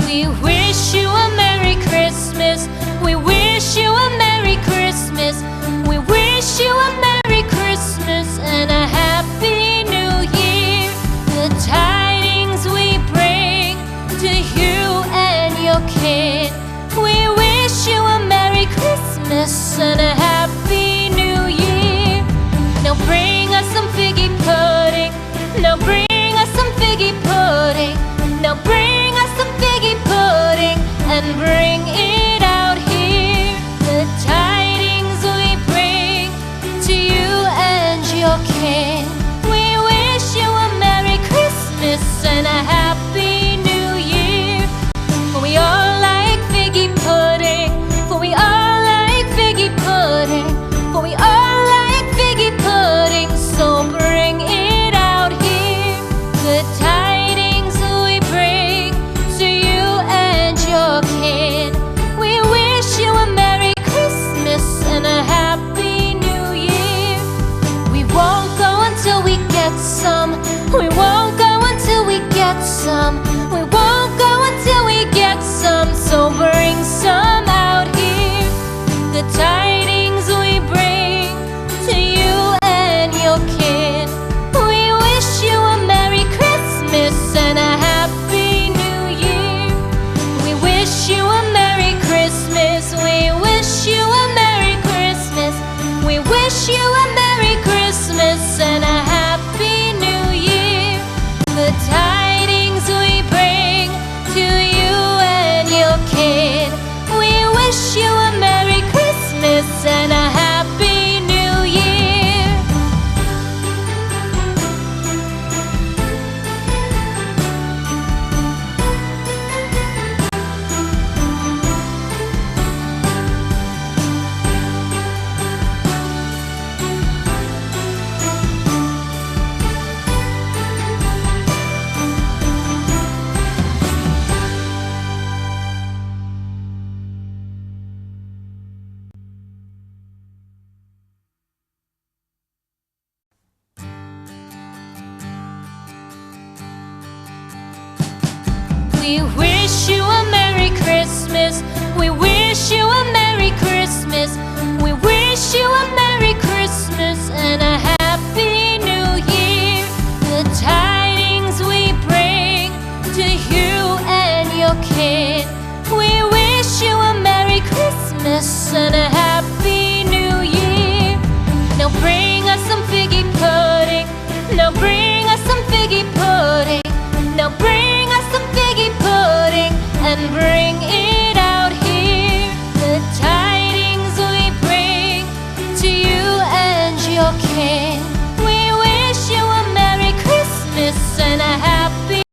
We wish you a Merry Christmas. We wish you a Merry Christmas. We wish you a Merry Christmas and a Happy New Year. The tidings we bring to you and your kid. We wish you a Merry Christmas and a Happy New Year. Now bring us some figgy pudding. Now bring us some figgy pudding. Now bring us some figgy pudding and bring it out here. The tidings we bring to you and your kin. We wish you a Merry Christmas and a Happy New Year. For we all like figgy pudding. For we all like figgy pudding. For we all like figgy pudding. So bring it out here. The tidings we bring to you and your kid. We wish you a Merry Christmas and a Happy New Year. We won't go until we get some. We won't go until we get some. We won't go until we get some. So bring some out here. The tidings we bring to you and your kid. We wish you a Merry Christmas and a Happy New Year. We wish you a Merry Christmas. We wish you a Merry Christmas. We wish you a Merry Christmas and a Happy New Year. The tidings we bring to you and your kid. We wish you a Merry Christmas and a Happy New Year. We wish you a Merry Christmas. We wish you a Merry Christmas. We wish you a Merry Christmas and a Happy New Year. The tidings we bring to you and your kid. We wish you a Merry Christmas and a Happy New Year. Now bring us some figgy pudding. Now bring us some figgy pudding. Now bring us some figgy pudding and bring it out here. The tidings we bring to you and your kin.